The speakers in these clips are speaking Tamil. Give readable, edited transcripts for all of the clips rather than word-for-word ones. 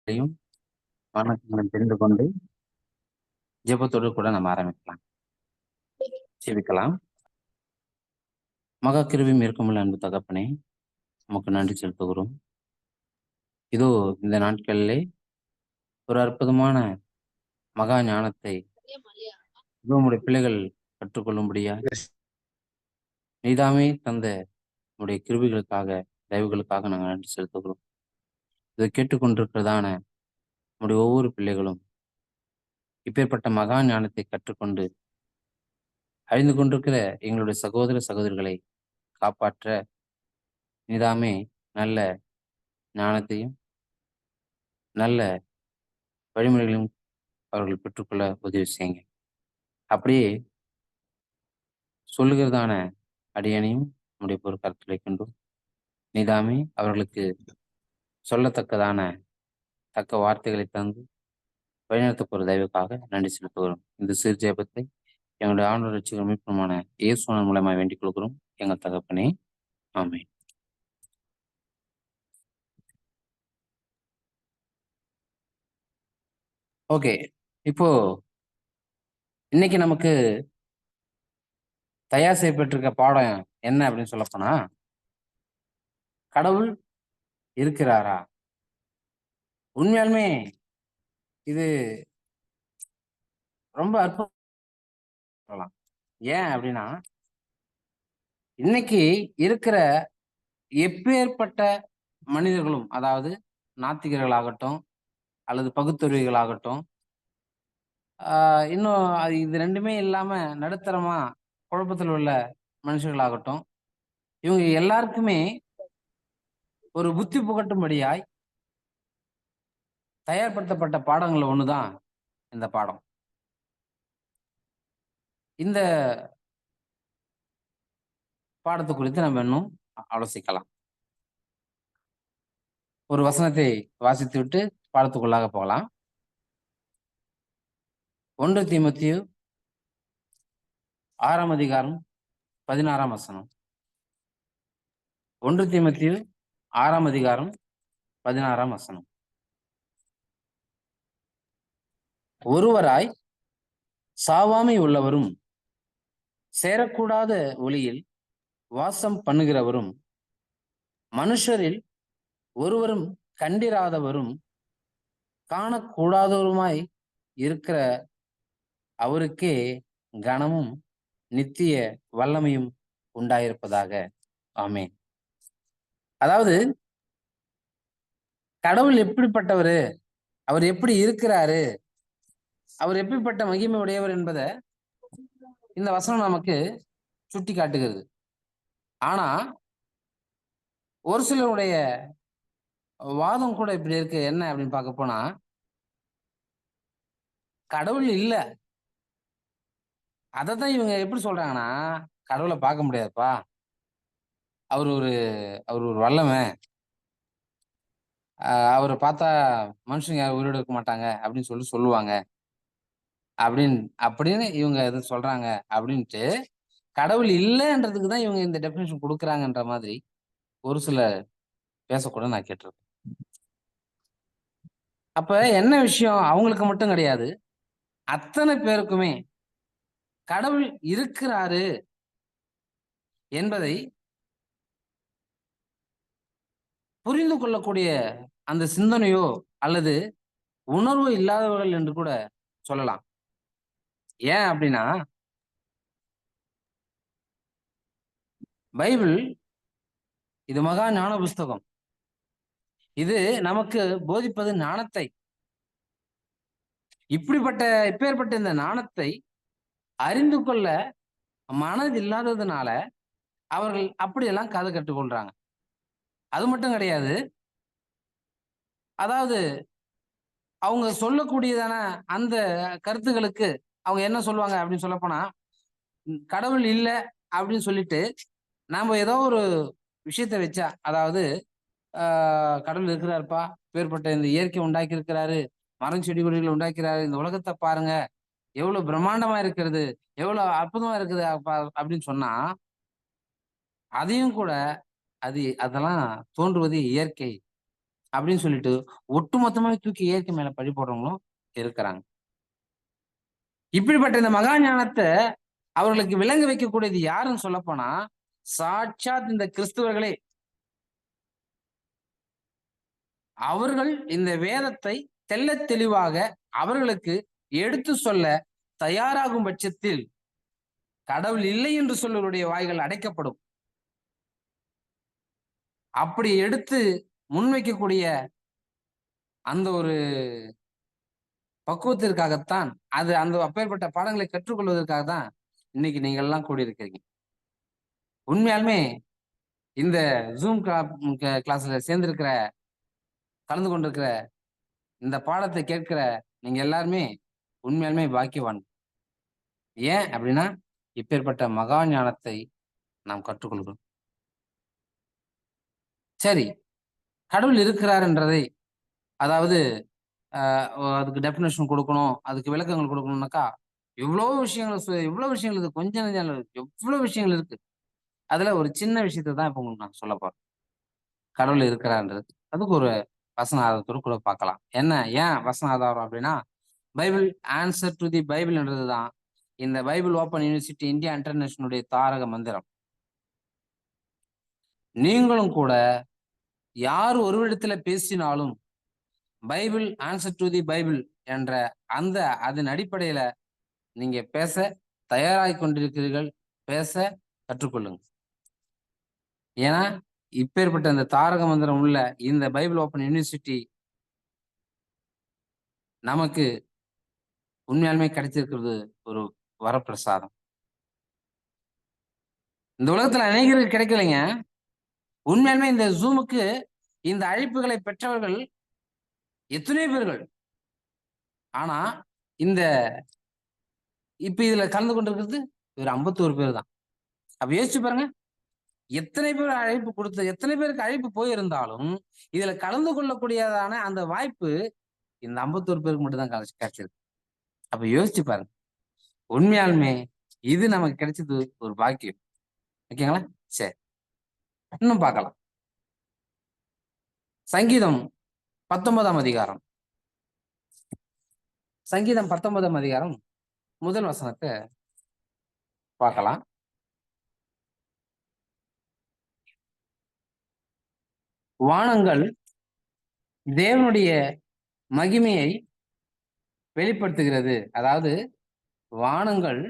வணக்கங்களும் தெரிந்து கொண்டு ஜெபத்தோடு கூட நம்ம ஆரம்பிக்கலாம். ஜெபிக்கலாம். மகா கிருபையும் இரக்கமுள்ள அன்பு தகப்பனே, உமக்கு நன்றி செலுத்துகிறோம். இதோ இந்த நாட்களிலே ஒரு அற்புதமான மகா ஞானத்தை இதோ உம்முடைய பிள்ளைகள் கற்றுக்கொள்ளும்படியா நீதாமே தந்த உம்முடைய கிருபைகளுக்காக, தயவுகளுக்காக நாங்கள் நன்றி செலுத்துகிறோம். இதை கேட்டுக்கொண்டிருக்கிறதான நம்முடைய ஒவ்வொரு பிள்ளைகளும் இப்பேற்பட்ட மகா ஞானத்தை கற்றுக்கொண்டு அழிந்து கொண்டிருக்கிற எங்களுடைய சகோதர சகோதரிகளை காப்பாற்ற நீதாமே நல்ல ஞானத்தையும் நல்ல வழிமுறைகளையும் அவர்கள் பெற்றுக்கொள்ள உதவி செய்யுங்க. அப்படியே சொல்லுகிறதான அடியனையும் நம்முடைய பொறுக்கருத்தில் வைக்கின்றோம். நீதாமே அவர்களுக்கு சொல்லத்தக்கதான தக்க வார்த்தைகளை தந்து வழிநடத்த போகிற தயவுக்காக நன்றி செலுத்துகிறோம். இந்த சிறு ஜெபத்தை எங்களுடைய ஆண்டவர் ரட்சகர் மீட்புமான இயேசுவின் மூலமா வேண்டிக் கொள்கிறோம் எங்கள் தகப்பனே, ஆமென். ஓகே, இப்போ இன்னைக்கு நமக்கு தயார் செய்யப்பட்டிருக்க பாடம் என்ன அப்படின்னு சொல்ல போனா, கடவுள் இருக்கிறாரா? உண்மையாலுமே இது ரொம்ப அற்புதம். ஏன் அப்படின்னா, இன்னைக்கு இருக்கிற எப்பேற்பட்ட மனிதர்களும், அதாவது நாத்திகர்களாகட்டும் அல்லது பகுத்தறிவிகளாகட்டும், இன்னும் இது ரெண்டுமே இல்லாம நடுத்தரமா குழப்பத்தில் உள்ள மனுஷர்களாகட்டும், இவங்க எல்லாருக்குமே ஒரு புத்தி புகட்டும்படியாய் தயார்படுத்தப்பட்ட பாடங்கள் ஒண்ணுதான் இந்த பாடம். இந்த பாடத்தை குறித்து நம்ம இன்னும் ஆலோசிக்கலாம். ஒரு வசனத்தை வாசித்து விட்டு பாடத்துக்குள்ளாக போகலாம். 1 தீமோத்தேயு 6ஆம் அதிகாரம் 16ஆம் வசனம். 1 தீமோத்தேயு 6ஆம் அதிகாரம் 16ஆம் வசனம். ஒருவராய் சாவாமை உள்ளவரும் சேரக்கூடாத ஒளியில் வாசம் பண்ணுகிறவரும் மனுஷரில் ஒருவரும் கண்டிராதவரும் காணக்கூடாதவருமாய் இருக்கிற அவருக்கே கனமும் நித்திய வல்லமையும் உண்டாயிருப்பதாக. ஆமென். அதாவது கடவுள் எப்படிப்பட்டவரு, அவர் எப்படி இருக்கிறாரு, அவர் எப்படிப்பட்ட மகிமை உடையவர் என்பதை இந்த வசனம் நமக்கு சுட்டி காட்டுகிறது. ஆனா ஒரு சிலருடைய வாதம் கூட இப்படி இருக்கு. என்ன அப்படின்னு பார்க்க போனா, கடவுள் இல்ல. அதத்தான் இவங்க எப்படி சொல்றாங்கன்னா, கடவுளை பார்க்க முடியாதுப்பா, அவர் ஒரு அவர் ஒரு வல்லவன், அவரை பார்த்தா மனுஷங்க யாரும் உயிரோடு இருக்க மாட்டாங்க அப்படின்னு சொல்லுவாங்க அப்படின்னு அப்படின்னு இவங்க எது சொல்றாங்க அப்படின்ட்டு, கடவுள் இல்லைன்றதுக்கு தான் இவங்க இந்த டெபினிஷன் கொடுக்குறாங்கன்ற மாதிரி ஒரு சில பேசக்கூட நான் கேட்டிருக்கேன். அப்ப என்ன விஷயம், அவங்களுக்கு மட்டும் கிடையாது, அத்தனை பேருக்குமே கடவுள் இருக்கிறாரு என்பதை புரிந்து கொள்ளக்கூடிய அந்த சிந்தனையோ அல்லது உணர்வு இல்லாதவர்கள் என்று கூட சொல்லலாம். ஏன் அப்படின்னா, பைபிள் இது மகா ஞான புஸ்தகம். இது நமக்கு போதிப்பது ஞானத்தை. இப்பேற்பட்ட இந்த ஞானத்தை அறிந்து கொள்ள மனது இல்லாததுனால அவர்கள் அப்படியெல்லாம் காது கட்டுக்கொள்றாங்க. அது மட்டும் கிடையாது, அதாவது அவங்க சொல்லக்கூடியதான அந்த கருத்துகளுக்கு அவங்க என்ன சொல்லுவாங்க அப்படின்னு சொல்ல போனா, கடவுள் இல்லை அப்படின்னு சொல்லிட்டு நாம ஏதோ ஒரு விஷயத்த வச்சா, அதாவது கடவுள் இருக்கிறாருப்பா, பேர்பட்ட இந்த இயற்கை உண்டாக்கி இருக்கிறாரு, மரம் செடி கொடிகளை உண்டாக்கிறாரு, இந்த உலகத்தை பாருங்க எவ்வளவு பிரம்மாண்டமா இருக்கிறது, எவ்வளவு அற்புதமா இருக்குது அப்படின்னு சொன்னா, அதையும் கூட அதெல்லாம் தோன்றுவது இயற்கை, அப்படின்னு சொல்லிட்டு ஒட்டுமொத்தமாவே தூக்கி இயற்கை மேல பழி போடுறவங்களும் இருக்கிறாங்க. இப்படிப்பட்ட இந்த மகா ஞானத்தை அவர்களுக்கு விளங்க வைக்கக்கூடியது யாருன்னு சொல்லப்போனா சாட்சாத் இந்த கிறிஸ்துவர்களே. அவர்கள் இந்த வேதத்தை தெள்ளத் தெளிவாக அவர்களுக்கு எடுத்து சொல்ல தயாராகும் பட்சத்தில் கடவுள் இல்லை என்று சொல்லுடைய வாய்கள் அடைக்கப்படும். அப்படி எடுத்து முன்வைக்கக்கூடிய அந்த ஒரு பக்குவத்திற்காகத்தான், அது அந்த அப்பேற்பட்ட பாடங்களை கற்றுக்கொள்வதற்காக தான் இன்னைக்கு நீங்க எல்லாம் கூடியிருக்கிறீங்க. உண்மையாலுமே இந்த ஜூம் கிளாஸ்ல சேர்ந்திருக்கிற, கலந்து கொண்டிருக்கிற, இந்த பாடத்தை கேட்கிற நீங்க எல்லாருமே உண்மையாலுமே பாக்கியவான். ஏன் அப்படின்னா இப்பேற்பட்ட மகா ஞானத்தை நாம் கற்றுக்கொள்கிறோம். சரி, கடவுள் இருக்கிறார் என்றதை, அதாவது அதுக்கு டெபினேஷன் கொடுக்கணும், அதுக்கு விளக்கங்கள் கொடுக்கணும்னாக்கா எவ்வளவு விஷயங்கள் இது, கொஞ்சம் நெஞ்சம் எவ்வளவு விஷயங்கள் இருக்கு. அதுல ஒரு சின்ன விஷயத்தை தான் இப்ப உங்களுக்கு நான் சொல்ல போறேன். கடவுள் இருக்கிறான்றது அதுக்கு ஒரு வசன ஆதாரத்தோடு கூட பார்க்கலாம். என்ன ஏன் வசன ஆதாரம் அப்படின்னா, Bible answer to the Bible என்றதுதான் இந்த பைபிள் ஓப்பன் யூனிவர்சிட்டி இந்தியா இன்டர்நேஷனலுடைய தாரக மந்திரம். நீங்களும் கூட யார் ஒரு இடத்துல பேசினாலும் Bible answer to the Bible என்ற அந்த அதன் அடிப்படையில நீங்க பேச தயாராகி கொண்டிருக்கிறீர்கள். பேச கற்றுக்கொள்ளுங்க. ஏன்னா இப்பேற்பட்ட இந்த தாரக மந்திரம் உள்ள இந்த பைபிள் ஓப்பன் யூனிவர்சிட்டி நமக்கு உண்மையாலுமே கிடைச்சிருக்கிறது ஒரு வரப்பிரசாதம். இந்த உலகத்துல அநேகருக்கு கிடைக்கலைங்க. உண்மையாலுமே இந்த ஜூமுக்கு இந்த அழைப்புகளை பெற்றவர்கள் எத்தனையோ பேர்கள். ஆனா இந்த இப்ப இதுல கலந்து கொண்டிருக்கிறது ஒரு 51 பேர் தான். அப்ப யோசிச்சு பாருங்க, எத்தனை பேர் அழைப்பு கொடுத்து, எத்தனை பேருக்கு அழைப்பு போயிருந்தாலும் இதுல கலந்து கொள்ளக்கூடியதான அந்த வாய்ப்பு இந்த 51 பேருக்கு மட்டும் தான் கிடைச்சிருக்கு. அப்ப யோசிச்சு பாருங்க, உண்மையாலுமே இது நமக்கு கிடைச்சது ஒரு பாக்கியம். ஓகேங்களா? சரி, இன்னும் பார்க்கலாம். சங்கீதம் 19ஆம் அதிகாரம். சங்கீதம் 19ஆம் அதிகாரம் முதல் வசனத்தை பார்க்கலாம். வானங்கள் தேவனுடைய மகிமையை வெளிப்படுத்துகிறது. அதாவது வானங்கள்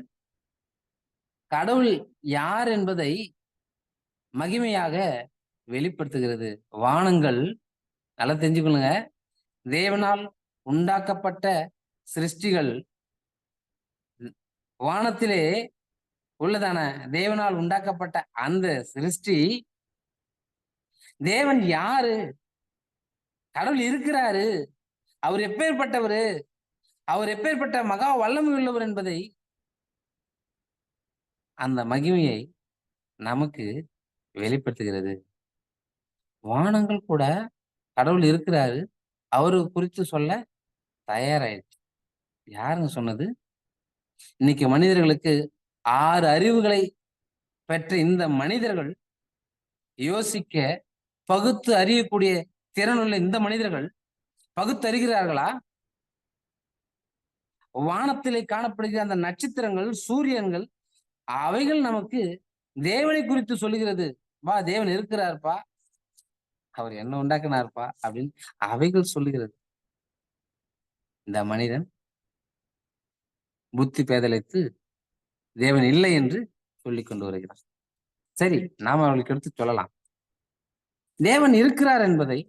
கடவுள் யார் என்பதை மகிமையாக வெளிப்படுத்துகிறது. வானங்கள் நல்லா தெரிஞ்சுக்கொள்ளுங்க, தேவனால் உண்டாக்கப்பட்ட சிருஷ்டிகள். வானத்திலே உள்ளதான தேவனால் உண்டாக்கப்பட்ட அந்த சிருஷ்டி, தேவன் யாரு, கடவுள் இருக்கிறாரு, அவர் எப்பேற்பட்டவரு, அவர் எப்பேற்பட்ட மகா வல்லமை உள்ளவர் என்பதை, அந்த மகிமையை நமக்கு வெளிப்படுத்துகிறது. வானங்கள் கூட கடவுள் இருக்கிறாரு, அவரு குறித்து சொல்ல தயாராயிடுச்சு. யாருங்க சொன்னது? இன்னைக்கு மனிதர்களுக்கு 6 அறிவுகளை பெற்ற இந்த மனிதர்கள், யோசிக்க பகுத்து அறியக்கூடிய திறனுள்ள இந்த மனிதர்கள் பகுத்தறிகிறார்களா? வானத்திலே காணப்படுகிற அந்த நட்சத்திரங்கள், சூரியன்கள், அவைகள் நமக்கு தேவனை குறித்து சொல்லுகிறது. வா, தேவன் இருக்கிறார்ப்பா, அவர் என்ன உண்டாக்குனார்ப்பா அப்படின்னு அவைகள் சொல்லுகிறது. இந்த மனிதன் புத்தி பேதலித்து தேவன் இல்லை என்று சொல்லிக் கொண்டு வருகிறார். சரி, நாம் அவர்களுக்கு எடுத்து சொல்லலாம். தேவன் இருக்கிறார் என்பதை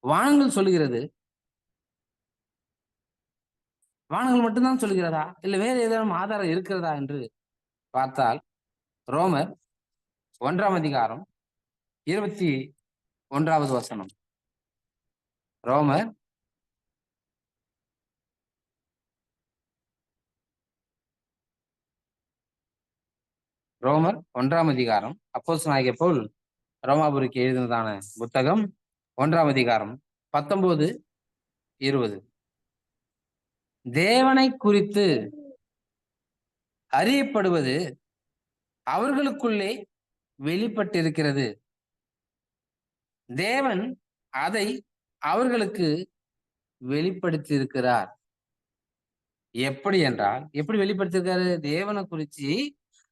வானங்கள் சொல்லுகிறது. வானங்கள் மட்டும்தான் சொல்லுகிறதா, இல்ல வேற ஏதாவது ஆதாரம் இருக்கிறதா என்று பார்த்தால், ரோமர் 1ஆம் அதிகாரம் 21வது வசனம். ரோமர் 1ஆம் அதிகாரம். அப்போஸ்தலனாகிய பவுல் ரோமாபுரிக்கு எழுதினதான புத்தகம் 1ஆம் அதிகாரம் 19, 20. தேவனை குறித்து அறியப்படுவது அவர்களுக்குள்ளே வெளிப்பட்டிருக்கிறது. தேவன் அதை அவர்களுக்கு வெளிப்படுத்தி இருக்கிறார். எப்படி என்றால், எப்படி வெளிப்படுத்திருக்காரு? தேவனை குறிச்சு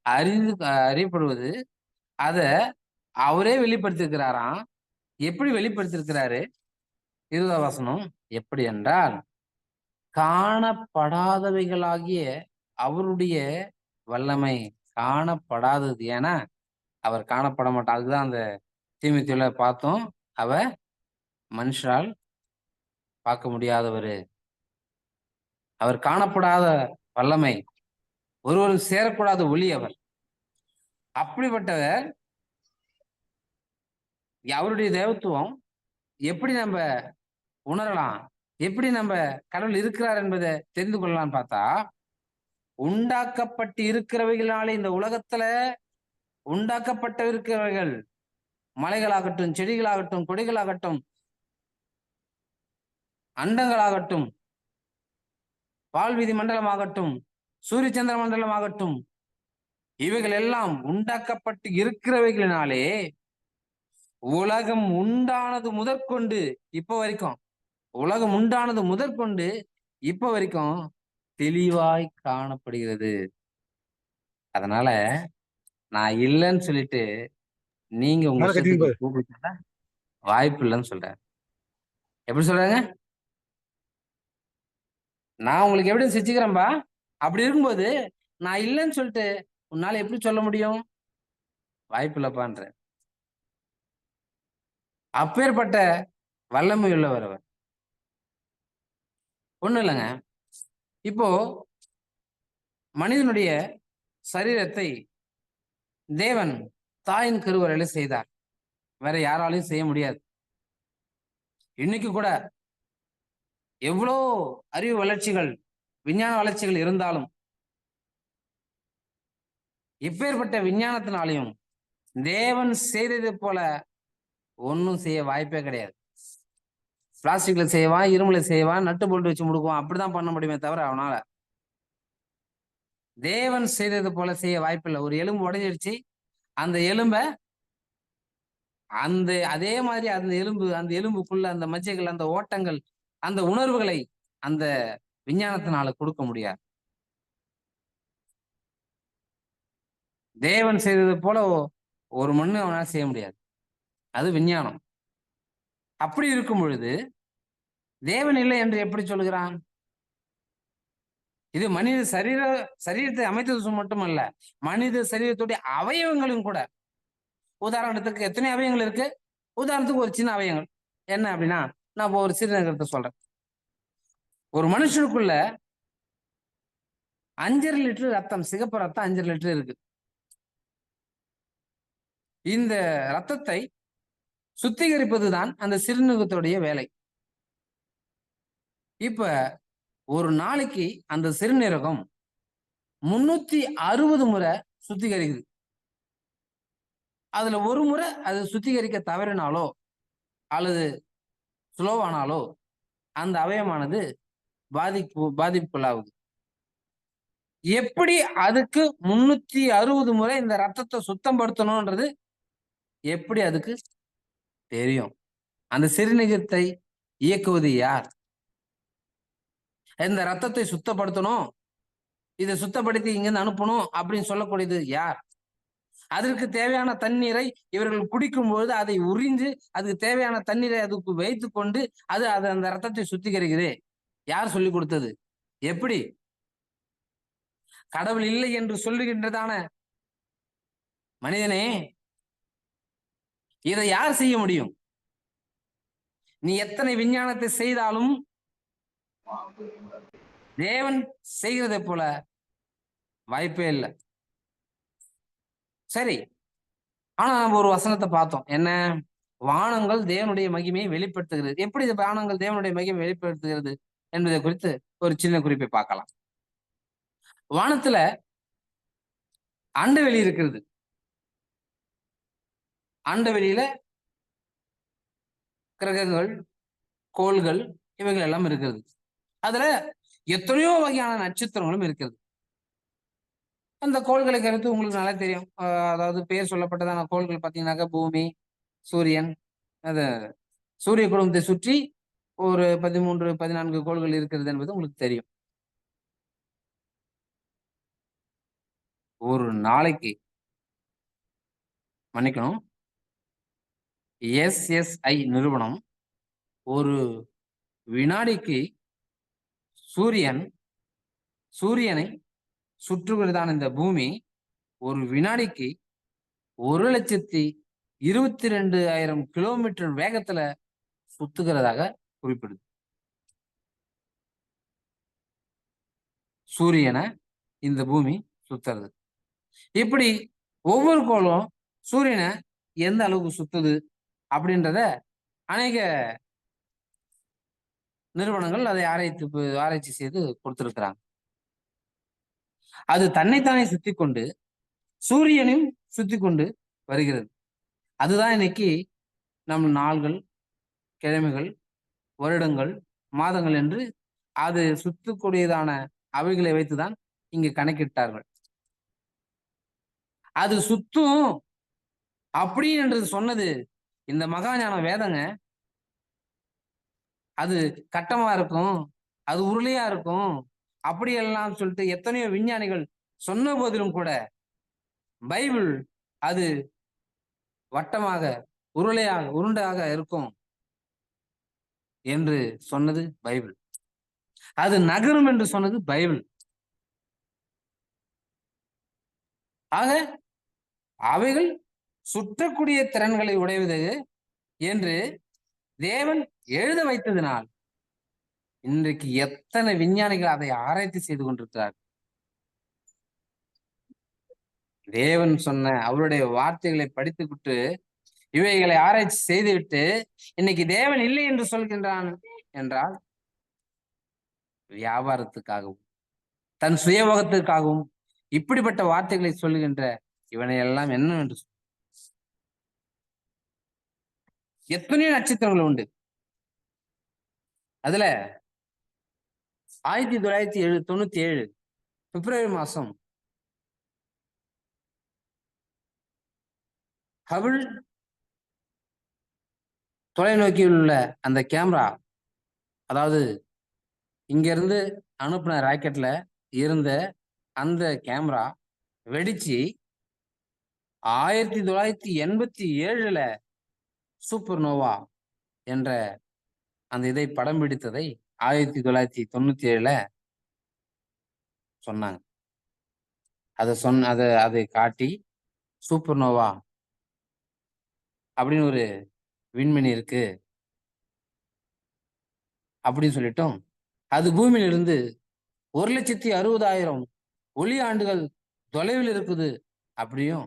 அறியப்படுவது, அத அவரே வெளிப்படுத்திருக்கிறாராம். எப்படி வெளிப்படுத்திருக்கிறாரு? 20ஆம் வசனம். எப்படி என்றால், காணப்படாதவைகளாகிய அவருடைய வல்லமை. காணப்படாதது. ஏன்னா அவர் காணப்பட மாட்டார். அதுதான் அந்த தீமோத்தேயுல பார்த்தோம். அவர் மனுஷரால் பார்க்க முடியாதவரு. அவர் காணப்படாத வல்லமை, ஒருவரும் சேரக்கூடாத ஒளி அவர். அப்படிப்பட்டவர் அவருடைய தேவத்துவம் எப்படி நம்ம உணரலாம், எப்படி நம்ம கடவுள் இருக்கிறார் என்பதை தெரிந்து கொள்ளலாம்னு பார்த்தா, உண்டாக்கப்பட்டு இருக்கிறவைகளாலே, இந்த உலகத்துல உண்டாக்கப்பட்டு இருக்கிறவைகள், மலைகளாகட்டும், செடிகளாகட்டும், கொடிகளாகட்டும், அண்டங்களாகட்டும், பால்வீதி மண்டலமாகட்டும், சூரிய சந்திர மண்டலமாகட்டும், இவைகள் எல்லாம் உண்டாக்கப்பட்டு இருக்கிறவைகளினாலே உலகம் உண்டானது முதற்கொண்டு இப்ப வரைக்கும், உலகம் உண்டானது முதற்கொண்டு இப்ப வரைக்கும் தெளிவாய் காணப்படுகிறது. அதனால நான் இல்லைன்னு சொல்லிட்டு நீங்க உங்க இஷ்டத்துக்கு கூப்பிட்டு வாய்ப்பு இல்லைன்னு சொல்றேன். எப்படி சொல்றாங்க? நான் உங்களுக்கு எப்படி செஞ்சுக்கிறேன்பா. அப்படி இருக்கும்போது நான் இல்லைன்னு சொல்லிட்டு உன்னால எப்படி சொல்ல முடியும்? வாய்ப்பு இல்லப்பான்ற. அப்பேற்பட்ட வல்லமை உள்ளவர் அவர். ஒண்ணும் இல்லைங்க. இப்போ மனிதனுடைய சரீரத்தை தேவன் தாயின் கருவறையில செய்தார். வேற யாராலையும் செய்ய முடியாது. இன்னைக்கு கூட எவ்வளோ அறிவு வளர்ச்சிகள், விஞ்ஞான வளர்ச்சிகள் இருந்தாலும், இப்பேற்பட்ட விஞ்ஞானத்தினாலையும் தேவன் செய்தது போல ஒன்னும் செய்ய வாய்ப்பே கிடையாது. பிளாஸ்டிக்ல செய்வான், இரும்புல செய்வான், நட்டு போல்ட்டு வச்சு முடுக்குவான். அப்படிதான் பண்ண முடியுமே தவிர அவனால தேவன் செய்தது போல செய்ய வாய்ப்பில்லை. ஒரு எலும்பு உடைஞ்சிடுச்சு, அந்த எலும்ப அதே மாதிரி அந்த எலும்புக்குள்ள அந்த மஜ்ஜைகள், அந்த ஓட்டங்கள், அந்த உணர்வுகளை அந்த விஞ்ஞானத்தினால கொடுக்க முடியாது. தேவன் செய்தது போல ஒரு மண்ணு அவனால செய்ய முடியாது. அது விஞ்ஞானம். அப்படி இருக்கும் பொழுது தேவன் இல்லை என்று எப்படி சொல்லுகிறான்? இது மனித சரீரத்தை அமைத்தது மட்டுமல்ல, மனித சரீரத்துடைய அவயவங்களும் கூட. உதாரணத்துக்கு எத்தனை அவயங்கள் இருக்கு? உதாரணத்துக்கு ஒரு சின்ன அவயங்கள் என்ன அப்படின்னா, நான் ஒரு சிறுநகரத்தை சொல்றேன். ஒரு மனுஷனுக்குள்ள 5.5 லிட்டர் ரத்தம், சிகப்பு ரத்தம் 5.5 லிட்டர் இருக்கு. இந்த ரத்தத்தை சுத்திகரிப்பதுதான் அந்த சிறுநீரகத்துடைய வேலை. இப்ப ஒரு நாளைக்கு அந்த சிறுநீரகம் 360 முறை சுத்திகரிக்குது. அதுல ஒரு முறை அது சுத்திகரிக்க தவறினாலோ அல்லது ஸ்லோவானாலோ அந்த அவயமானது பாதிப்புக்குள்ளாகுது. எப்படி அதுக்கு 360 முறை இந்த ரத்தத்தை சுத்தம் படுத்தணும்ன்றது எப்படி அதுக்கு தெரியும்? அந்த சிறுநீரகத்தை இயக்குவது யார்? இந்த ரத்தத்தை சுத்தப்படுத்தணும், இதை சுத்தப்படுத்தி இங்கிருந்து அனுப்பணும் அப்படின்னு சொல்லக்கூடியது யார்? அதற்கு தேவையான தண்ணீரை இவர்கள் குடிக்கும்போது அதை உறிஞ்சு அதுக்கு தேவையான தண்ணீரை அதுக்கு வைத்து கொண்டு அது அந்த ரத்தத்தை சுத்திகரிக்குது. யார் சொல்லிக் கொடுத்தது? எப்படி? கடவுள் இல்லை என்று சொல்லுகின்றதான மனிதனே, இதை யார் செய்ய முடியும்? நீ எத்தனை விஞ்ஞானத்தை செய்தாலும் தேவன் செய்கிறதை போல வாய்ப்பே இல்லை. சரி, ஆனா நம்ம ஒரு வசனத்தை பார்த்தோம். என்ன? வானங்கள் தேவனுடைய மகிமையை வெளிப்படுத்துகிறது. எப்படி இந்த வானங்கள் தேவனுடைய மகிமையை வெளிப்படுத்துகிறது என்பதை குறித்து ஒரு சின்ன குறிப்பை பார்க்கலாம். வானத்துல அண்டவெளி இருக்கிறது. அண்டவெளியில கிரகங்கள், கோள்கள், இவைகள் எல்லாம் இருக்கிறது. அதுல எத்தனையோ வகையான நட்சத்திரங்களும் இருக்கிறது. அந்த கோள்களை கருத்து உங்களுக்கு நல்லா தெரியும். அதாவது பேர் சொல்லப்பட்டதான கோள்கள் பார்த்தீங்கன்னாக்கா பூமி, சூரியன், அது சூரிய குடும்பத்தை சுற்றி ஒரு 13, 14 கோள்கள் இருக்கிறது என்பது உங்களுக்கு தெரியும். ஒரு நாளைக்கு மன்னிக்கணும். SSI நிறுவனம் ஒரு வினாடிக்கு சூரியனை சுற்றுகிறதான இந்த பூமி ஒரு வினாடிக்கு 1,22,000 கிலோமீட்டர் வேகத்துல சுத்துகிறதாக குறிப்பிடுது. சூரியனை இந்த பூமி சுத்துறது. இப்படி ஒவ்வொரு கோளும் சூரியனை எந்த அளவுக்கு சுத்துது அப்படின்றத அநேக நிறுவனங்கள் அதை ஆராய்ச்சி செய்து கொடுத்திருக்கிறாங்க. அது தன்னைத்தானே சுத்தி கொண்டு சூரியனையும் சுத்தி கொண்டு வருகிறது. அதுதான் இன்னைக்கு நம் நாள்கள், கிழமைகள், வருடங்கள், மாதங்கள் என்று அது சுத்தக்கூடியதான அவைகளை வைத்துதான் இங்கு கணக்கிட்டார்கள். அது சுத்தும் அப்படி என்று சொன்னது இந்த மகாஞான வேதங்க. அது கட்டமா இருக்கும், அது உருளையா இருக்கும், அப்படியெல்லாம் சொல்லிட்டு எத்தனையோ விஞ்ஞானிகள் சொன்ன போதிலும் கூட பைபிள் அது வட்டமாக, உருளையாக, உருண்டையாக இருக்கும் என்று சொன்னது பைபிள். அது நகரும் என்று சொன்னது பைபிள். ஆக அவைகள் சுற்றக்கூடிய திறன்களை உடையது என்று தேவன் எழுத வைத்ததினால் இன்றைக்கு எத்தனை விஞ்ஞானிகள் அதை ஆராய்ச்சி செய்து கொண்டிருக்கிறார். தேவன் சொன்ன அவருடைய வார்த்தைகளை படித்துவிட்டு இவைகளை ஆராய்ச்சி செய்துவிட்டு இன்னைக்கு தேவன் இல்லை என்று சொல்கின்றான் என்றால் வியாபாரத்துக்காகவும் தன் சுயபோகத்திற்காகவும் இப்படிப்பட்ட வார்த்தைகளை சொல்லுகின்ற இவனை எல்லாம் என்ன என்று எத்தனையோ நட்சத்திரங்கள் உண்டு. அதுல 1997 பிப்ரவரி மாசம் ஹபிள் தொலைநோக்கியில் உள்ள அந்த கேமரா, அதாவது இங்க இருந்து அனுப்பின ராக்கெட்ல இருந்த அந்த கேமரா வெடிச்சு 1987 சூப்பர் நோவா என்ற அந்த இதை படம் பிடித்ததை 1997 சொன்னாங்க. அதை காட்டி சூப்பர் நோவா அப்படின்னு ஒரு விண்மீன் இருக்கு அப்படின்னு சொல்லிட்டோம். அது பூமியிலிருந்து 1,60,000 ஒளி ஆண்டுகள் தொலைவில் இருக்குது அப்படியும்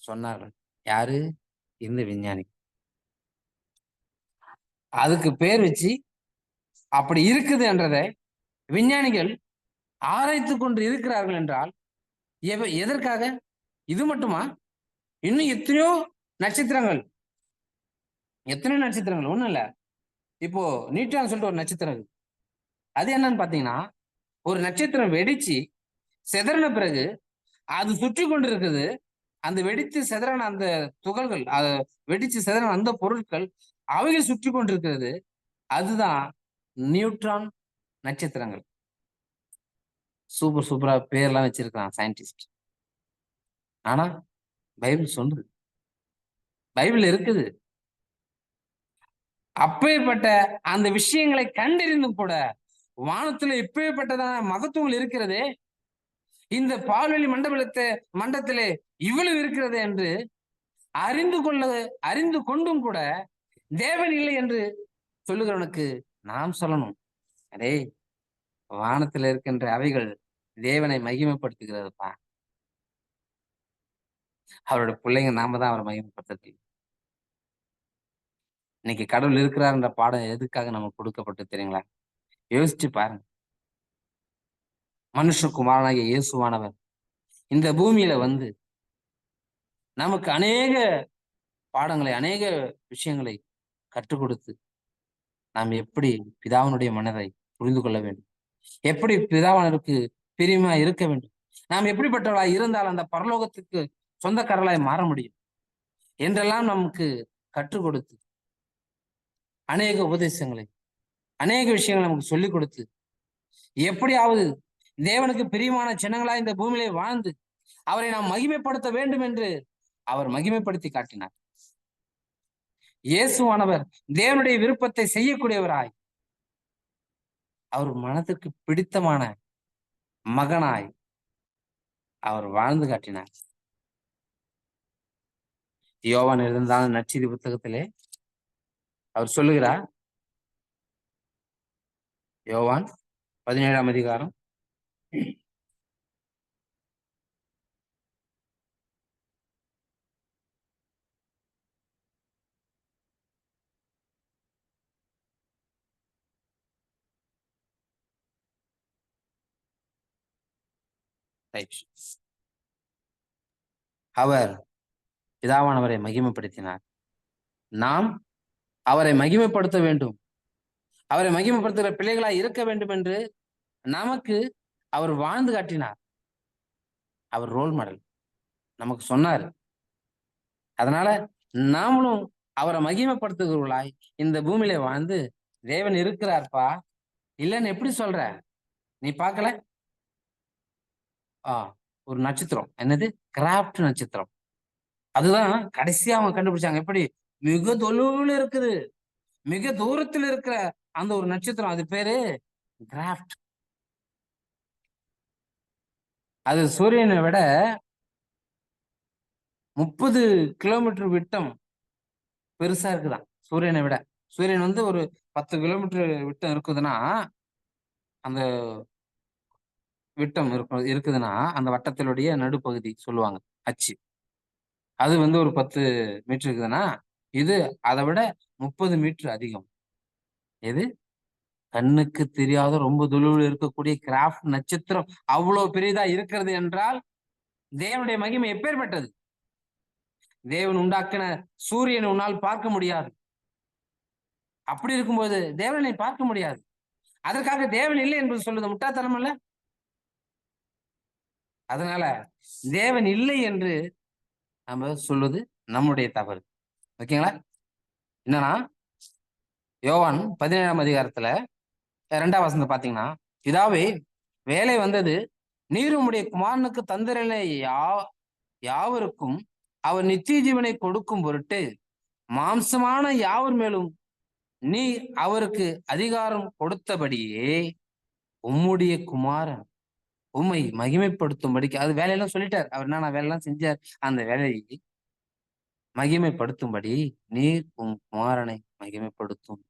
சொன்னார்கள். யாரு? இந்த விஞ்ஞானி. அதுக்கு பேர் வச்சு அப்படி இருக்குது என்றதை விஞ்ஞானிகள் ஆராய்த்து கொண்டு இருக்கிறார்கள் என்றால் எதற்காக? இது மட்டுமா? இன்னும் எத்தனையோ நட்சத்திரங்கள் ஒண்ணும் இல்ல. இப்போ நியூட்ரான் சொல்லிட்டு ஒரு நட்சத்திரம் இருக்கு. அது என்னன்னு பாத்தீங்கன்னா, ஒரு நட்சத்திரம் வெடிச்சு சிதறின பிறகு அது சுற்றி கொண்டு இருக்குது. அந்த வெடித்து சிதறான அந்த துகள்கள், வெடிச்சு சிதறான அந்த பொருட்கள் அவைகள் சுற்றி கொண்டிருக்கிறது. அதுதான் நியூட்ரான் நட்சத்திரங்கள். சூப்பரா பேர்லாம் வச்சிருக்கான் சயின்டிஸ்ட். ஆனா பைபிள் சொல்லுது, பைபிள் இருக்குது. அப்பேற்பட்ட அந்த விஷயங்களை கண்டறிந்தும் கூட வானத்துல இப்பேற்பட்டதான மகத்துவங்கள் இருக்கிறது, இந்த பால்வெளி மண்டலத்திலே இவ்வளவு இருக்கிறது என்று அறிந்து கொண்டும் கூட தேவன் இல்லை என்று சொல்லுகிறவனுக்கு நாம் சொல்லணும், அதே வானத்துல இருக்கின்ற அவைகள் தேவனை மகிமைப்படுத்துகிறதுப்பா. அவரோட பிள்ளைங்க நாம தான் அவரை மகிமைப்படுத்த. இன்னைக்கு கடவுள் இருக்கிறார்ன்ற பாடம் எதுக்காக நமக்கு கொடுக்கப்பட்டு தெரியுங்களா? யோசிச்சு பாருங்க. மனுஷகுமாரனாகிய இயேசுவானவர் இந்த பூமியில வந்து நமக்கு அநேக பாடங்களை, அநேக விஷயங்களை கற்றுக் கொடுத்து நாம் எப்படி பிதாவினுடைய மனதை புரிந்து கொள்ள வேண்டும், எப்படி பிதாவானவருக்கு பிரியமா இருக்க வேண்டும், நாம் எப்படிப்பட்டவர்களாய் இருந்தால் அந்த பரலோகத்துக்கு சொந்தக்காரர்களாய் மாற முடியும் என்றெல்லாம் நமக்கு கற்றுக் கொடுத்து அநேக உபதேசங்களை, அநேக விஷயங்களை நமக்கு சொல்லிக் கொடுத்து, எப்படியாவது தேவனுக்கு பிரியமான சின்னங்களா இந்த பூமியிலே வாழ்ந்து அவரை நாம் மகிமைப்படுத்த வேண்டும் என்று அவர் மகிமைப்படுத்தி காட்டினார். இயேசுவானவர் தேவனுடைய விருப்பத்தை செய்யக்கூடியவராய், அவர் மனதிற்கு பிடித்தமான மகனாய் அவர் வாழ்ந்து காட்டினார். யோவான் எழுதின நற்செய்தி புத்தகத்திலே அவர் சொல்லுகிறார், யோவான் 17ஆம் அதிகாரம் 5. அவர் பிதாவானவரை மகிமைப்படுத்தினார். நாம் அவரை மகிமைப்படுத்த வேண்டும், அவரை மகிமைப்படுத்துகிற பிள்ளைகளாய் இருக்க வேண்டும் என்று நமக்கு அவர் வாழ்ந்து காட்டினார். அவர் ரோல் மாடல் நமக்கு சொன்னார். அதனால நாமளும் அவரை மகிமைப்படுத்துகிறவர்களாய் இந்த பூமியில வாழ்ந்து, தேவன் இருக்கிறார்ப்பா இல்லைன்னு எப்படி சொல்ற? நீ பார்க்கல? ஒரு நட்சத்திரம், என்னது? கிராஃப்ட் நட்சத்திரம். அதுதான் கடைசியா அவங்க கண்டுபிடிச்சாங்க. எப்படி? மிக தொலைவில் இருக்குது, மிக தூரத்தில் இருக்கிற அந்த ஒரு நட்சத்திரம், அது பேரு கிராஃப்ட். அது சூரியனை விட 30 கிலோமீட்டர் விட்டம் பெருசா இருக்குதான் சூரியனை விட. சூரியன் வந்து ஒரு 10 கிலோமீட்டர் விட்டம் இருக்குதுன்னா, அந்த விட்டம் இருக்குதுன்னா அந்த வட்டத்தினுடைய நடுப்பகுதி சொல்லுவாங்க, அச்சு. அது வந்து ஒரு 10 மீட்டர் இருக்குதுன்னா, இது அதை விட 30 மீட்டர் அதிகம். எது? கண்ணுக்கு தெரியாத ரொம்ப தொலைவில் இருக்கக்கூடிய கிராஃப்ட் நட்சத்திரம் அவ்வளவு பெரியதா இருக்கிறது என்றால் தேவனுடைய மகிமை எப்பேற்பட்டது? தேவன் உண்டாக்கின சூரியனை உன்னால் பார்க்க முடியாது. அப்படி இருக்கும்போது தேவனை பார்க்க முடியாது. அதற்காக தேவன் இல்லை என்பது சொல்லுது முட்டாள்தனம் அல்ல? அதனால தேவன் இல்லை என்று நம்ம சொல்லுது நம்முடைய தவறு. ஓகேங்களா? என்னன்னா, யோவான் 17ஆம் அதிகாரத்துல 2ஆம் வசனத்தை பாத்தீங்கன்னா, பிதாவே வேலை வந்தது, நீர் உம்முடைய குமாரனுக்கு தந்திரனை யாவருக்கும் அவர் நித்திய ஜீவனை கொடுக்கும் பொருட்டு மாம்சமான யாவர் மேலும் நீ அவருக்கு அதிகாரம் கொடுத்தபடியே உம்முடைய குமாரன் உம்மை மகிமைப்படுத்தும்படிக்கு, அது வேலையெல்லாம் சொல்லிட்டார் அவர், என்ன வேலையெல்லாம் செஞ்சார், அந்த வேலையை மகிமைப்படுத்தும்படி நீர் உம் குமாரனை மகிமைப்படுத்தும்.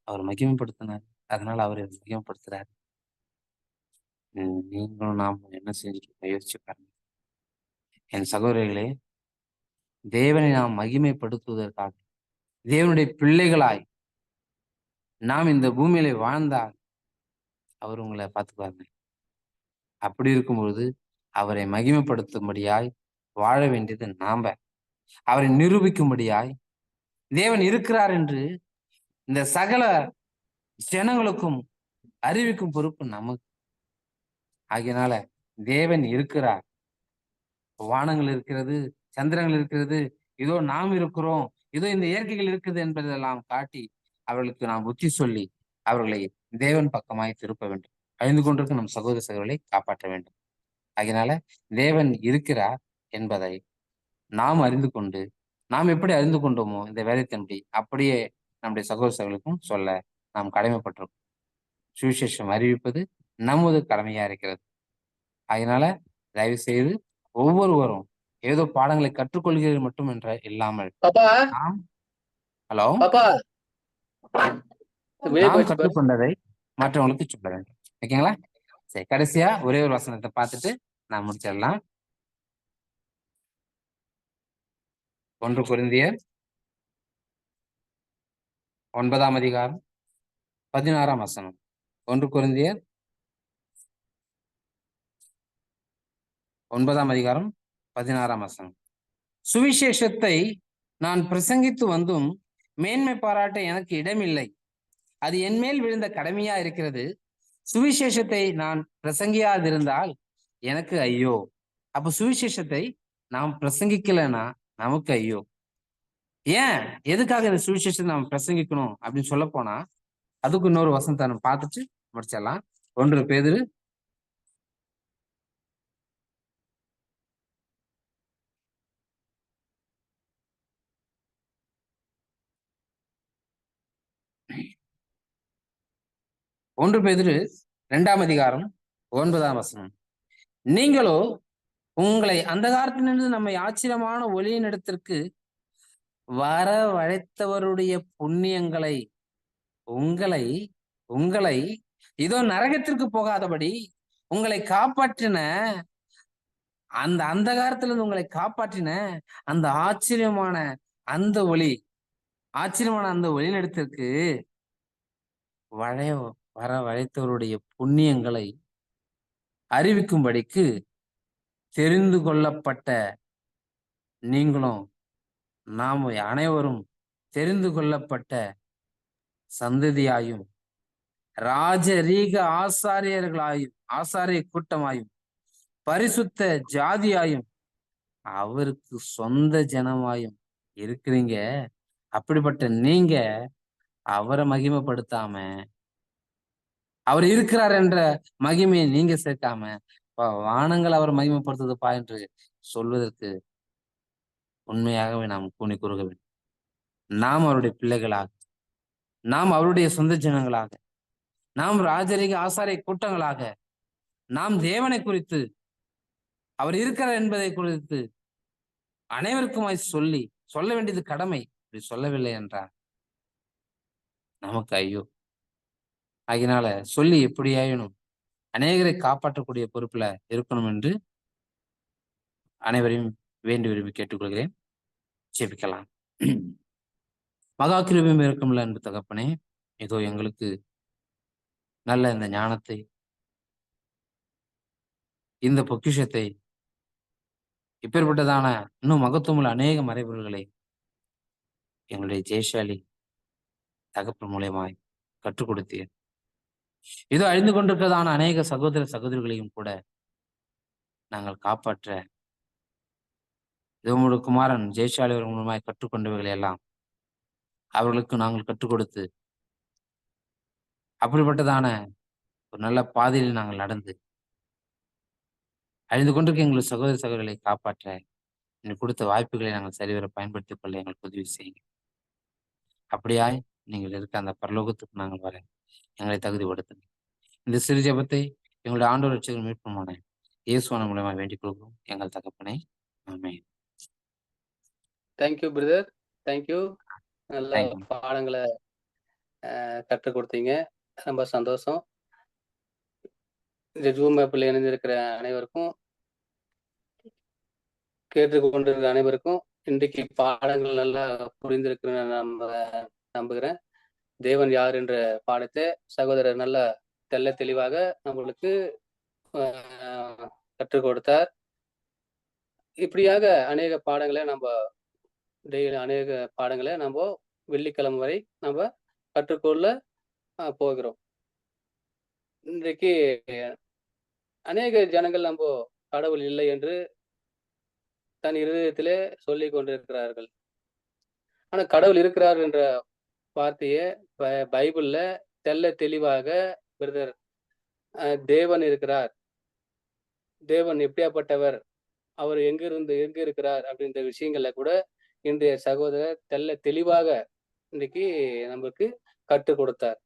அவர் மகிமைப்படுத்தினார், அதனால அவர் மகிமைப்படுத்துறாரு. நீங்களும் நாம் என்ன செஞ்சுட்டு யோசிச்சு பாருங்க. என் சகோதரிகளே, தேவனை நாம் மகிமைப்படுத்துவதற்காக தேவனுடைய பிள்ளைகளாய் நாம் இந்த பூமியில வாழ்ந்தால் அவர் உங்களை பார்த்துக்குவாருங்க. அப்படி இருக்கும்பொழுது அவரை மகிமைப்படுத்தும்படியாய் வாழ வேண்டியது நாம. அவரை நிரூபிக்கும்படியாய் தேவன் இருக்கிறார் என்று இந்த சகல ஜனங்களுக்கும் அறிவிக்கும் பொறுப்பு நமக்கு. ஆகையினால தேவன் இருக்கிறார், வானங்கள் இருக்கிறது, சந்திரங்கள் இருக்கிறது, இதோ நாம் இருக்கிறோம், இதோ இந்த இயற்கைகள் இருக்குது என்பதெல்லாம் காட்டி அவர்களுக்கு நாம் புத்தி சொல்லி அவர்களை தேவன் பக்கமாய் திருப்ப வேண்டும். அழிந்து கொண்டிருக்கும் நம் சகோதர சகோதரர்களை காப்பாற்ற வேண்டும். அதனால தேவன் இருக்கிறார் என்பதை நாம் அறிந்து கொண்டு, நாம் எப்படி அறிந்து கொண்டோமோ இந்த வேலைத்தின்படி அப்படியே நம்முடைய சகோதர சகோதரர்களுக்கும் சொல்ல நாம் கடமைப்பட்டிருக்கோம். சுவிசேஷம் அறிவிப்பது நமது கடமையா இருக்கிறது. அதனால தயவு செய்து ஒவ்வொருவரும் ஏதோ பாடங்களை கற்றுக்கொள்கிறது மட்டும் என்ற இல்லாமல் ஹலோ நாம் கற்றுக்கொண்டதை மற்றவங்களுக்கு சொல்ல வேண்டும். ஓகேங்களா? சரி, கடைசியா ஒரே ஒரு வசனத்தை பார்த்துட்டு நான் முடிச்சிடலாம். 1 கொரிந்தியர் 9ஆம் அதிகாரம் 16ஆம் வசனம். 1 கொரிந்தியர் 9ஆம் அதிகாரம் 16ஆம் வசனம். சுவிசேஷத்தை நான் பிரசங்கித்து வந்தும் மேன்மை பாராட்ட எனக்கு இடமில்லை, அது என்மேல் விழுந்த கடமையா இருக்கிறது. சுவிசேஷத்தை நான் பிரசங்கியாதிருந்தால் எனக்கு ஐயோ. அப்ப சுவிசேஷத்தை நாம் பிரசங்கிக்கலன்னா நமக்கு ஐயோ. ஏன் எதுக்காக இந்த சுவிசேஷத்தை நம்ம பிரசங்கிக்கணும் அப்படின்னு சொல்ல போனா, அதுக்கு இன்னொரு வசனத்தை நம்ம பார்த்துட்டு முடிச்சிடலாம். 1 பேதுரு 2 அதிகாரம் 9 வசனம். நீங்களோ உங்களை அந்த காலத்திலிருந்து நம்மை ஆச்சரியமான ஒளியின் இடத்திற்கு வரவழைத்தவருடைய புண்ணியங்களை உங்களை உங்களை இதோ நரகத்திற்கு போகாதபடி உங்களை காப்பாற்றின அந்த அந்தகாரத்திலிருந்து உங்களை காப்பாற்றின அந்த அந்த ஒளி ஆச்சரியமான அந்த ஒளியினிடத்திற்கு வரவழைத்தவருடைய புண்ணியங்களை அறிவிக்கும்படிக்கு தெரிந்து கொள்ளப்பட்ட நீங்களும் நாம் அனைவரும் தெரிந்து கொள்ளப்பட்ட சந்ததியாயும் ராஜரீக ஆசாரிய கூட்டமாயும் பரிசுத்த ஜாதியாயும் அவருக்கு சொந்த ஜனமாயும் இருக்கிறீங்க. அப்படிப்பட்ட நீங்க அவரை மகிமைப்படுத்தாம, அவர் இருக்கிறார் என்ற மகிமையை நீங்க சேர்க்காம வானங்கள் அவர் மகிமைப்படுத்துதுப்பா என்று சொல்வதற்கு உண்மையாகவே நாம் கூனி கூறுக வேண்டும். நாம் அவருடைய பிள்ளைகளாக, நாம் அவருடைய சொந்த ஜனங்களாக, நாம் ராஜரீக ஆசாரிய கூட்டங்களாக, நாம் தேவனை குறித்து அவர் இருக்கிறார் என்பதை குறித்து அனைவருக்குமாய் சொல்ல வேண்டியது கடமை. இப்படி சொல்லவில்லை என்றார் நமக்கு ஐயோ. அதனால சொல்லி எப்படியாயினும் அநேகரை காப்பாற்றக்கூடிய பொறுப்புல இருக்கணும் என்று அனைவரையும் வேண்டி விரும்பி கேட்டுக்கொள்கிறேன். ஜெபிக்கலாம். மகா கிருபையும் இருக்கும்ல அன்பு தகப்பனே, இதோ எங்களுக்கு நல்ல இந்த ஞானத்தை, இந்த பொக்கிஷத்தை, இப்பேற்பட்டதான இன்னும் மகத்துவமுள்ள அநேக மறைபொருள்களை எங்களுடைய ஜெயசாலி தகப்பன் மூலியமாய் கற்றுக் கொடுத்தீர். இதோ அழிந்து கொண்டிருக்கிறதான அநேக சகோதர சகோதரிகளையும் கூட நாங்கள் காப்பாற்ற இதோமுடைய குமாரன் ஜெயசாலி அவர்கள் மூலமாய் கற்றுக்கொண்டவைகளை எல்லாம் அவர்களுக்கு நாங்கள் கற்றுக் கொடுத்து அப்படிப்பட்டதான ஒரு நல்ல பாதையில் நாங்கள் நடந்து அழிந்து கொண்டிருக்க எங்கள் சகோதர சகோதரிகளை காப்பாற்ற எனக்கு கொடுத்த வாய்ப்புகளை நாங்கள் சரிவர பயன்படுத்திக் கொள்ள எங்களுக்கு உதவி செய்யுங்க. அப்படியாய் நீங்கள் இருக்க அந்த பரலோகத்துக்கு நாங்கள் வர எங்களை தகுதிப்படுத்துங்க. இந்த சிறு ஜெபத்தை எங்களுடைய ஆண்டவர் ரட்சகர் மீட்புமான இயேசுவான மூலமா வேண்டிக் கொள்கிறோம் எங்கள் தகப்பனே. ஆமென். Thank you brother, thank you. நல்ல பாடங்களை கற்றுக் கொடுத்தீங்க, ரொம்ப சந்தோஷம். இந்த ஜூம் ஆப்பில் இணைந்திருக்கிற அனைவருக்கும், கேட்டுக்கொண்டிருக்கிற அனைவருக்கும் இன்றைக்கு பாடங்கள் நல்லா புரிந்திருக்குன்னு நம்புகிறேன். தேவன் யார் என்ற பாடத்தை சகோதரர் நல்ல தெல்ல தெளிவாக நம்மளுக்கு கற்றுக் கொடுத்தார். இப்படியாக அநேக பாடங்களை அநேக பாடங்களை நம்ம வெள்ளிக்கிழமை வரை நம்ம கற்றுக்கொள்ள போகிறோம். இன்றைக்கு அநேக ஜனங்கள் நம்ம கடவுள் இல்லை என்று தன் இருதயத்திலே சொல்லிக் கொண்டிருக்கிறார்கள். ஆனா கடவுள் இருக்கிறார் என்ற வார்த்தையை பைபிள்ல தெல்ல தெளிவாக பிரதர் தேவன் இருக்கிறார், தேவன் எப்படியாப்பட்டவர், அவர் எங்க இருக்கிறார் அப்படின்ற விஷயங்கள்ல கூட இன்றைய சகோதரர் தெல்ல தெளிவாக இன்றைக்கு நமக்கு கற்றுக் கொடுத்தார்.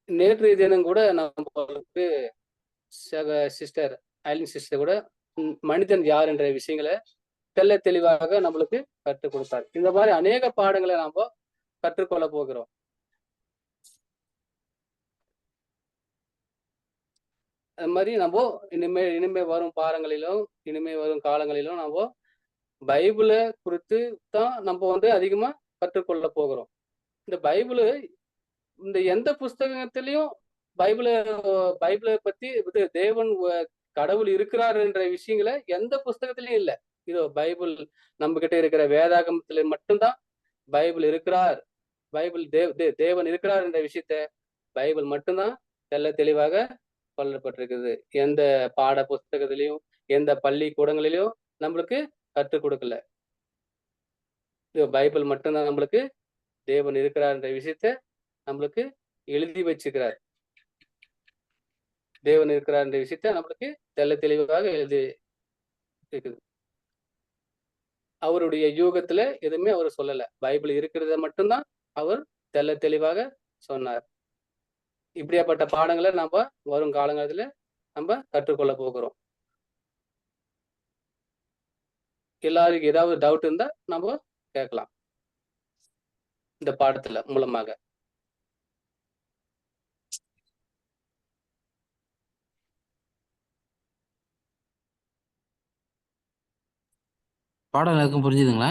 நேற்றைய தினம் கூட நம்மளுக்கு சிஸ்டர் ஐலின் சிஸ்டர் கூட மனிதன் யார் என்ற விஷயங்களை தெல்ல தெளிவாக நம்மளுக்கு கற்றுக் கொடுத்தார். இந்த மாதிரி அநேக பாடங்களை நாம கற்றுக்கொள்ள போகிறோம். அது மாதிரி நம்ம இனிமே வரும் இனிமே வரும் காலங்களிலும் நம்ம பைபிளை குறித்து தான் நம்ம அதிகமா கற்றுக்கொள்ள போகிறோம். இந்த பைபிளு இந்த எந்த புஸ்தகத்திலையும் பைபிளை பத்தி தேவன் கடவுள் இருக்கிறார் என்ற விஷயங்களை எந்த புஸ்தகத்திலையும் இல்லை. இதோ பைபிள் நம்ம கிட்ட இருக்கிற வேதாகமத்துல மட்டும்தான் பைபிள் இருக்கிறார், தேவன் இருக்கிறார் என்ற விஷயத்த பைபிள் மட்டும்தான் தெளிவாக சொல்லப்பட்டிருக்குது. எந்த பாட புஸ்தகத்திலையும் எந்த பள்ளி கூடங்களிலும் நம்மளுக்கு கற்றுக் கொடுக்கல. இது பைபிள் மட்டும்தான் நம்மளுக்கு தேவன் இருக்கிறார் என்ற விஷயத்த நம்மளுக்கு எழுதி வச்சுக்கிறார். தேவன் இருக்கிறார் என்ற விஷயத்த நம்மளுக்கு தெளிவாக எழுதி இருக்குது. அவருடைய யூகத்துல எதுவுமே அவர் சொல்லல. பைபிள் இருக்கிறத மட்டும்தான் அவர் தெளிவாக சொன்னார். இப்படியாப்பட்ட பாடங்களை நம்ம வரும் காலங்களில நம்ம கற்றுக்கொள்ள போகிறோம். எல்லாருக்கும் ஏதாவது டவுட் இருந்தா நம்ம கேட்கலாம் இந்த பாடத்துல மூலமாக. பாடம் எல்லாருக்கும் புரிஞ்சுதுங்களா?